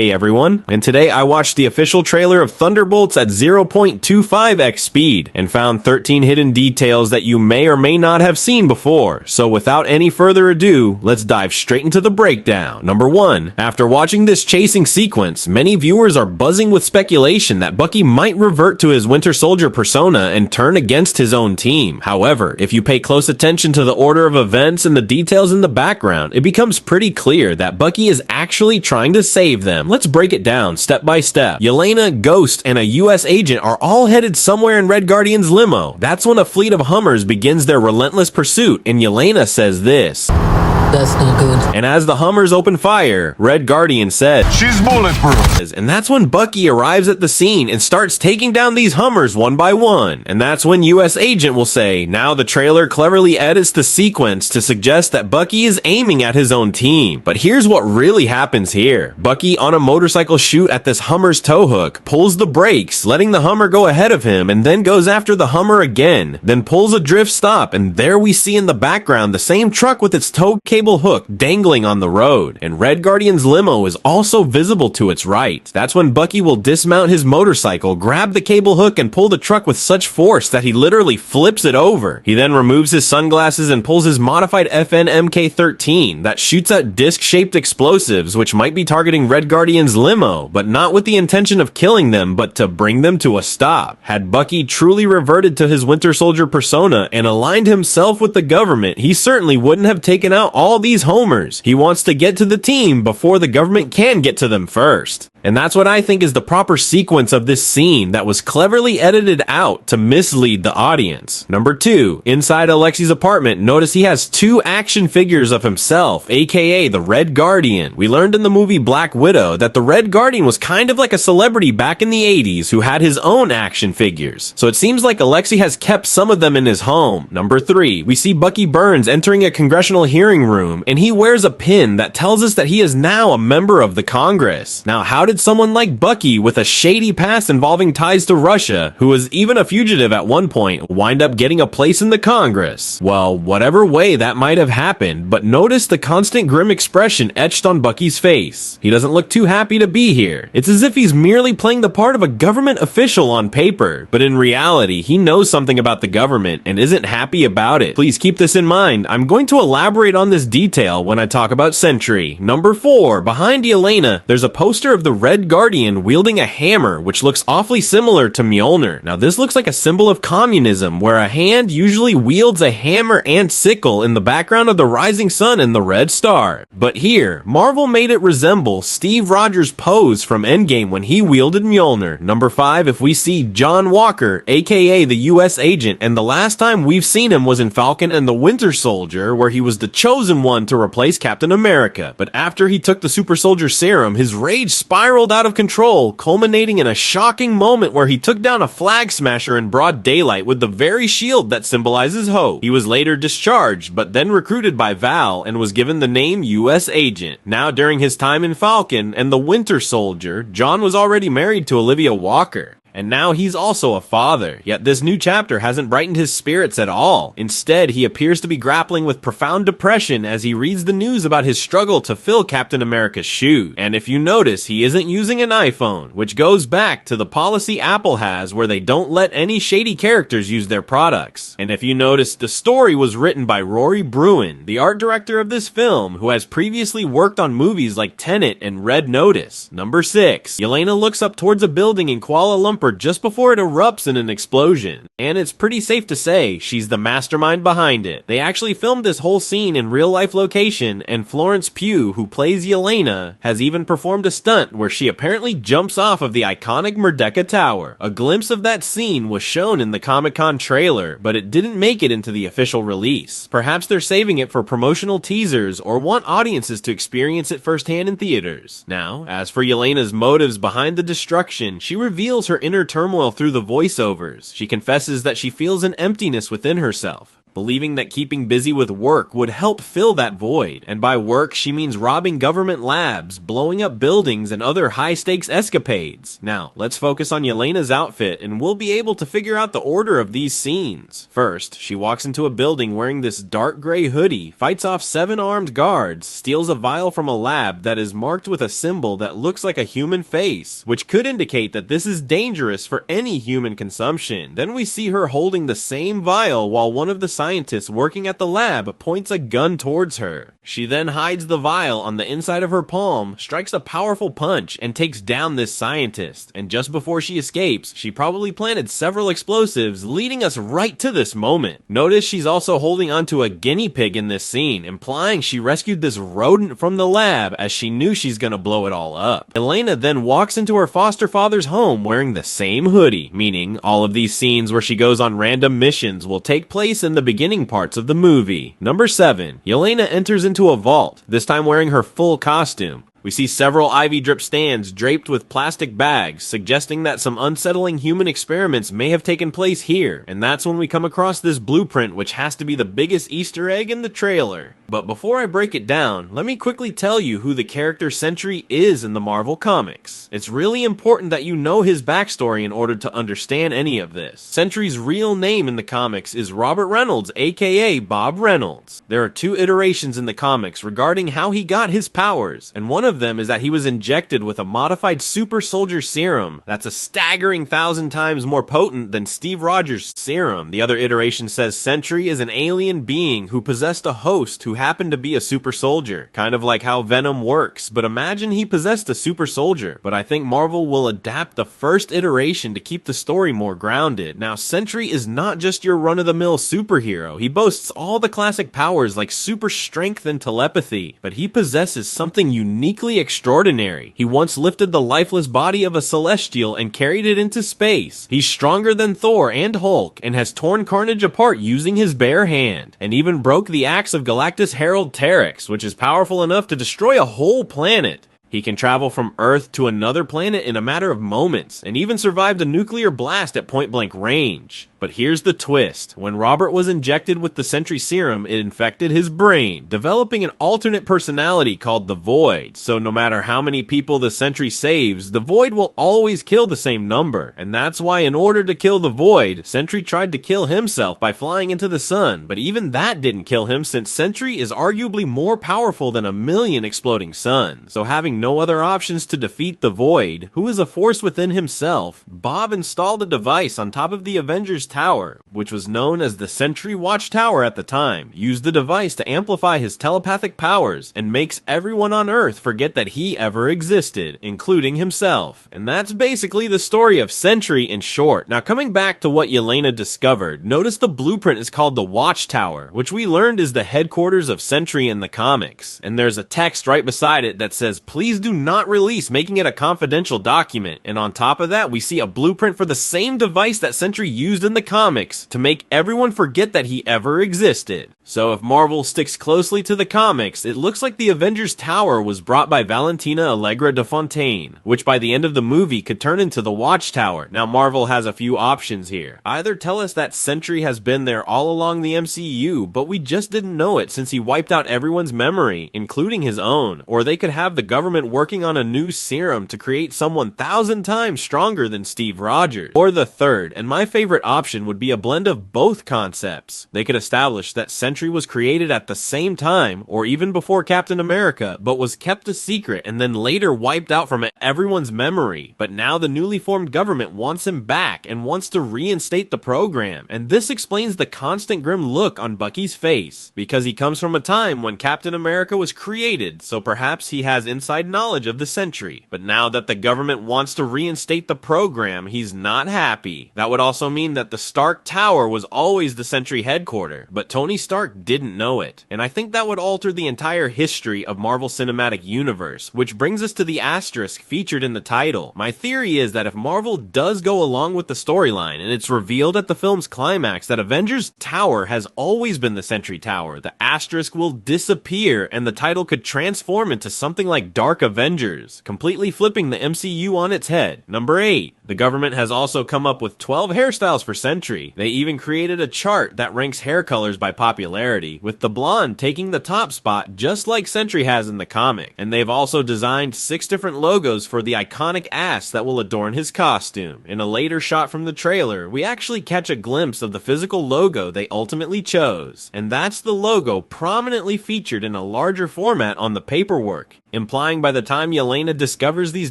Hey everyone, and today I watched the official trailer of Thunderbolts at 0.25x speed and found 13 hidden details that you may or may not have seen before. So without any further ado, let's dive straight into the breakdown. Number 1. After watching this chasing sequence, many viewers are buzzing with speculation that Bucky might revert to his Winter Soldier persona and turn against his own team. However, if you pay close attention to the order of events and the details in the background, it becomes pretty clear that Bucky is actually trying to save them. Let's break it down step by step. Yelena, Ghost, and a US agent are all headed somewhere in Red Guardian's limo. That's when a fleet of Hummers begins their relentless pursuit, and Yelena says this: "That's not good." And as the Hummers open fire, Red Guardian said, "She's bulletproof." And that's when Bucky arrives at the scene and starts taking down these Hummers one by one. And that's when US Agent will say, now the trailer cleverly edits the sequence to suggest that Bucky is aiming at his own team. But here's what really happens here. Bucky, on a motorcycle shoot at this Hummer's tow hook, pulls the brakes, letting the Hummer go ahead of him, and then goes after the Hummer again, then pulls a drift stop, and there we see in the background the same truck with its tow cable hook dangling on the road, and Red Guardian's limo is also visible to its right. That's when Bucky will dismount his motorcycle, grab the cable hook, and pull the truck with such force that he literally flips it over. He then removes his sunglasses and pulls his modified FN MK13 that shoots out disc-shaped explosives which might be targeting Red Guardian's limo, but not with the intention of killing them, but to bring them to a stop. Had Bucky truly reverted to his Winter Soldier persona and aligned himself with the government, he certainly wouldn't have taken out all these homers. He wants to get to the team before the government can get to them first. And that's what I think is the proper sequence of this scene that was cleverly edited out to mislead the audience. Number 2. Inside Alexi's apartment, notice he has 2 action figures of himself, aka the Red Guardian. We learned in the movie Black Widow that the Red Guardian was kind of like a celebrity back in the 80s who had his own action figures. So it seems like Alexi has kept some of them in his home. Number 3. We see Bucky Burns entering a congressional hearing room, and he wears a pin that tells us that he is now a member of the Congress. Now, how did someone like Bucky with a shady past involving ties to Russia, who was even a fugitive at one point, wind up getting a place in the Congress? Well, whatever way that might have happened, but notice the constant grim expression etched on Bucky's face. He doesn't look too happy to be here. It's as if he's merely playing the part of a government official on paper, but in reality, he knows something about the government and isn't happy about it. Please keep this in mind. I'm going to elaborate on this detail when I talk about Sentry. Number 4. Behind Yelena, there's a poster of the Red Guardian wielding a hammer, which looks awfully similar to Mjolnir. Now, this looks like a symbol of communism, where a hand usually wields a hammer and sickle in the background of the rising sun and the red star. But here, Marvel made it resemble Steve Rogers' pose from Endgame when he wielded Mjolnir. Number 5, if we see John Walker, aka the US agent, and the last time we've seen him was in Falcon and the Winter Soldier, where he was the chosen one to replace Captain America. But after he took the Super Soldier Serum, his rage spiraled out of control, culminating in a shocking moment where he took down a flag smasher in broad daylight with the very shield that symbolizes hope. He was later discharged, but then recruited by Val and was given the name US Agent. Now, during his time in Falcon and the Winter Soldier, John was already married to Olivia Walker. And now he's also a father, yet this new chapter hasn't brightened his spirits at all. Instead, he appears to be grappling with profound depression as he reads the news about his struggle to fill Captain America's shoes. And if you notice, he isn't using an iPhone, which goes back to the policy Apple has where they don't let any shady characters use their products. And if you notice, the story was written by Rory Bruin, the art director of this film, who has previously worked on movies like Tenet and Red Notice. Number 6. Yelena looks up towards a building in Kuala Lumpur just before it erupts in an explosion, and it's pretty safe to say she's the mastermind behind it. They actually filmed this whole scene in real-life location, and Florence Pugh, who plays Yelena, has even performed a stunt where she apparently jumps off of the iconic Merdeka Tower. A glimpse of that scene was shown in the Comic-Con trailer, but it didn't make it into the official release. Perhaps they're saving it for promotional teasers or want audiences to experience it firsthand in theaters. Now, as for Yelena's motives behind the destruction, she reveals her inner turmoil through the voiceovers. She confesses that she feels an emptiness within herself. believing that keeping busy with work would help fill that void. And by work, she means robbing government labs, blowing up buildings, and other high-stakes escapades. Now, let's focus on Yelena's outfit, and we'll be able to figure out the order of these scenes. First, she walks into a building wearing this dark gray hoodie, fights off 7 armed guards, steals a vial from a lab that is marked with a symbol that looks like a human face, which could indicate that this is dangerous for any human consumption. Then we see her holding the same vial while one of the scientists working at the lab points a gun towards her. She then hides the vial on the inside of her palm, strikes a powerful punch, and takes down this scientist. And just before she escapes, she probably planted several explosives, leading us right to this moment. Notice she's also holding onto a guinea pig in this scene, implying she rescued this rodent from the lab as she knew she's gonna blow it all up. Elena then walks into her foster father's home wearing the same hoodie, meaning all of these scenes where she goes on random missions will take place in the beginning parts of the movie. Number 7. Yelena enters into a vault, this time wearing her full costume. We see several ivy drip stands draped with plastic bags, suggesting that some unsettling human experiments may have taken place here, and that's when we come across this blueprint, which has to be the biggest Easter egg in the trailer. But before I break it down, let me quickly tell you who the character Sentry is in the Marvel Comics. It's really important that you know his backstory in order to understand any of this. Sentry's real name in the comics is Robert Reynolds, aka Bob Reynolds. There are 2 iterations in the comics regarding how he got his powers, and one of them is that he was injected with a modified super soldier serum that's a staggering 1,000 times more potent than Steve Rogers' serum. The other iteration says Sentry is an alien being who possessed a host who happened to be a super soldier, kind of like how Venom works, but imagine he possessed a super soldier. But I think Marvel will adapt the first iteration to keep the story more grounded. Now, Sentry is not just your run-of-the-mill superhero. He boasts all the classic powers like super strength and telepathy, but he possesses something uniquely extraordinary. He once lifted the lifeless body of a Celestial and carried it into space. He's stronger than Thor and Hulk, and has torn Carnage apart using his bare hand, and even broke the axe of Galactus Herald Terex, which is powerful enough to destroy a whole planet. He can travel from Earth to another planet in a matter of moments, and even survived a nuclear blast at point-blank range. But here's the twist. When Robert was injected with the Sentry serum, it infected his brain, developing an alternate personality called the Void. So no matter how many people the Sentry saves, the Void will always kill the same number. And that's why in order to kill the Void, Sentry tried to kill himself by flying into the sun. But even that didn't kill him, since Sentry is arguably more powerful than 1,000,000 exploding suns. So having no other options to defeat the Void, who is a force within himself, Bob installed a device on top of the Avengers Tower, which was known as the Sentry Watchtower at the time, used the device to amplify his telepathic powers, and makes everyone on Earth forget that he ever existed, including himself. And that's basically the story of Sentry in short. Now coming back to what Yelena discovered, notice the blueprint is called the Watchtower, which we learned is the headquarters of Sentry in the comics. And there's a text right beside it that says, "Please do not release," making it a confidential document. And on top of that, we see a blueprint for the same device that Sentry used in the comics to make everyone forget that he ever existed. So if Marvel sticks closely to the comics, it looks like the Avengers Tower was brought by Valentina Allegra de Fontaine, which by the end of the movie could turn into the Watchtower. Now Marvel has a few options here. Either tell us that Sentry has been there all along the MCU, but we just didn't know it since he wiped out everyone's memory, including his own, or they could have the government working on a new serum to create someone 1,000 times stronger than Steve Rogers. Or the third, and my favorite option, would be a blend of both concepts. They could establish that Sentry was created at the same time, or even before Captain America, but was kept a secret and then later wiped out from everyone's memory. But now the newly formed government wants him back and wants to reinstate the program, and this explains the constant grim look on Bucky's face, because he comes from a time when Captain America was created, so perhaps he has inside knowledge of the Sentry. But now that the government wants to reinstate the program, he's not happy. That would also mean that the Stark Tower was always the Sentry headquarters, but Tony Stark didn't know it. And I think that would alter the entire history of Marvel Cinematic Universe, which brings us to the asterisk featured in the title. My theory is that if Marvel does go along with the storyline, and it's revealed at the film's climax that Avengers Tower has always been the Sentry Tower, the asterisk will disappear and the title could transform into something like Dark Dark Avengers, completely flipping the MCU on its head. Number 8. The government has also come up with 12 hairstyles for Sentry. They even created a chart that ranks hair colors by popularity, with the blonde taking the top spot just like Sentry has in the comic. And they've also designed 6 different logos for the iconic ass that will adorn his costume. In a later shot from the trailer, we actually catch a glimpse of the physical logo they ultimately chose. And that's the logo prominently featured in a larger format on the paperwork, implying by the time Yelena discovers these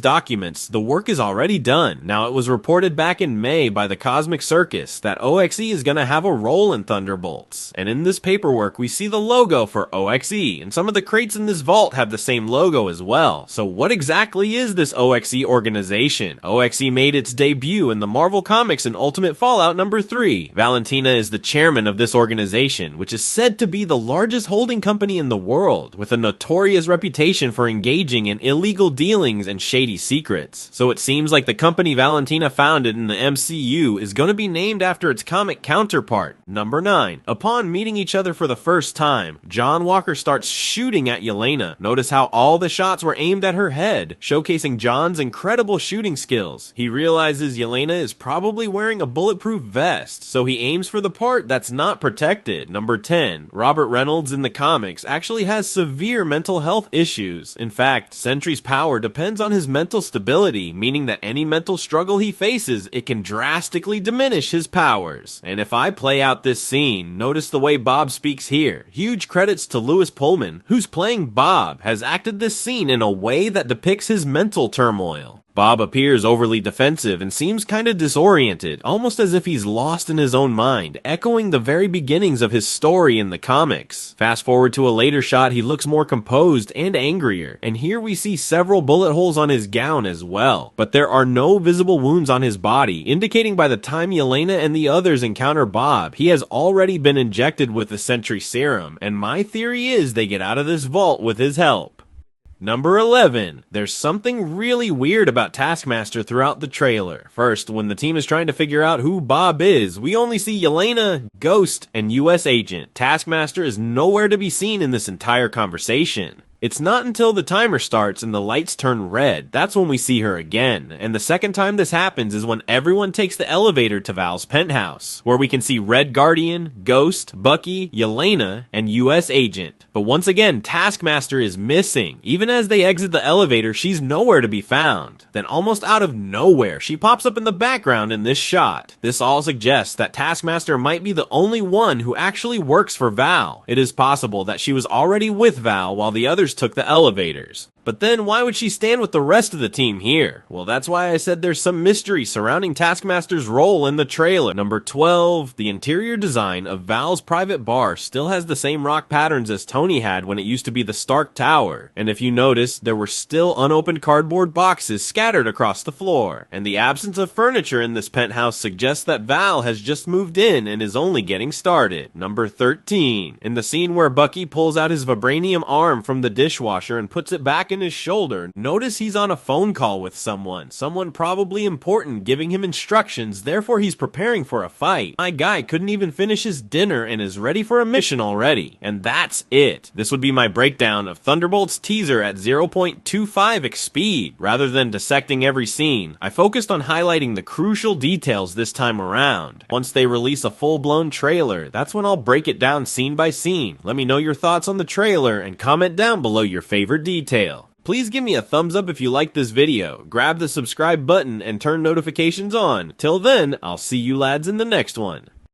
documents, the work is already done. Now, it was reported back in May by the Cosmic Circus that OXE is going to have a role in Thunderbolts. And in this paperwork, we see the logo for OXE, and some of the crates in this vault have the same logo as well. So what exactly is this OXE organization? OXE made its debut in the Marvel Comics in Ultimate Fallout number 3. Valentina is the chairman of this organization, which is said to be the largest holding company in the world, with a notorious reputation for engaging in illegal dealings and shady secrets. So it seems like the company Valentina founded in the MCU is going to be named after its comic counterpart. Number 9. Upon meeting each other for the first time, John Walker starts shooting at Yelena. Notice how all the shots were aimed at her head, showcasing John's incredible shooting skills. He realizes Yelena is probably wearing a bulletproof vest, so he aims for the part that's not protected. Number 10. Robert Reynolds in the comics actually has severe mental health issues. In fact, Sentry's power depends on his mental stability, meaning that any mental struggle he faces, it can drastically diminish his powers. And if I play out this scene, notice the way Bob speaks here. Huge credits to Lewis Pullman, who's playing Bob, has acted this scene in a way that depicts his mental turmoil. Bob appears overly defensive and seems kinda disoriented, almost as if he's lost in his own mind, echoing the very beginnings of his story in the comics. Fast forward to a later shot, he looks more composed and angrier, and here we see several bullet holes on his gown as well. But there are no visible wounds on his body, indicating by the time Yelena and the others encounter Bob, he has already been injected with the Sentry serum, and my theory is they get out of this vault with his help. Number 11. There's something really weird about Taskmaster throughout the trailer. First, when the team is trying to figure out who Bob is, we only see Yelena, Ghost, and US Agent. Taskmaster is nowhere to be seen in this entire conversation. It's not until the timer starts and the lights turn red, that's when we see her again. And the second time this happens is when everyone takes the elevator to Val's penthouse, where we can see Red Guardian, Ghost, Bucky, Yelena, and US Agent. But once again, Taskmaster is missing. Even as they exit the elevator, she's nowhere to be found. Then almost out of nowhere, she pops up in the background in this shot. This all suggests that Taskmaster might be the only one who actually works for Val. It is possible that she was already with Val while the others took the elevators. But then why would she stand with the rest of the team here? Well, that's why I said there's some mystery surrounding Taskmaster's role in the trailer. Number 12. The interior design of Val's private bar still has the same rock patterns as Tony had when it used to be the Stark Tower. And if you notice, there were still unopened cardboard boxes scattered across the floor. And the absence of furniture in this penthouse suggests that Val has just moved in and is only getting started. Number 13. In the scene where Bucky pulls out his vibranium arm from the dishwasher and puts it back in his shoulder, notice he's on a phone call with someone probably important, giving him instructions, therefore he's preparing for a fight. My guy couldn't even finish his dinner and is ready for a mission already. And that's it. This would be my breakdown of Thunderbolts teaser at 0.25x speed. Rather than dissecting every scene, I focused on highlighting the crucial details this time around. Once they release a full-blown trailer, that's when I'll break it down scene by scene. Let me know your thoughts on the trailer and comment down below your favorite detail. Please give me a thumbs up if you liked this video, grab the subscribe button and turn notifications on. Till then, I'll see you lads in the next one.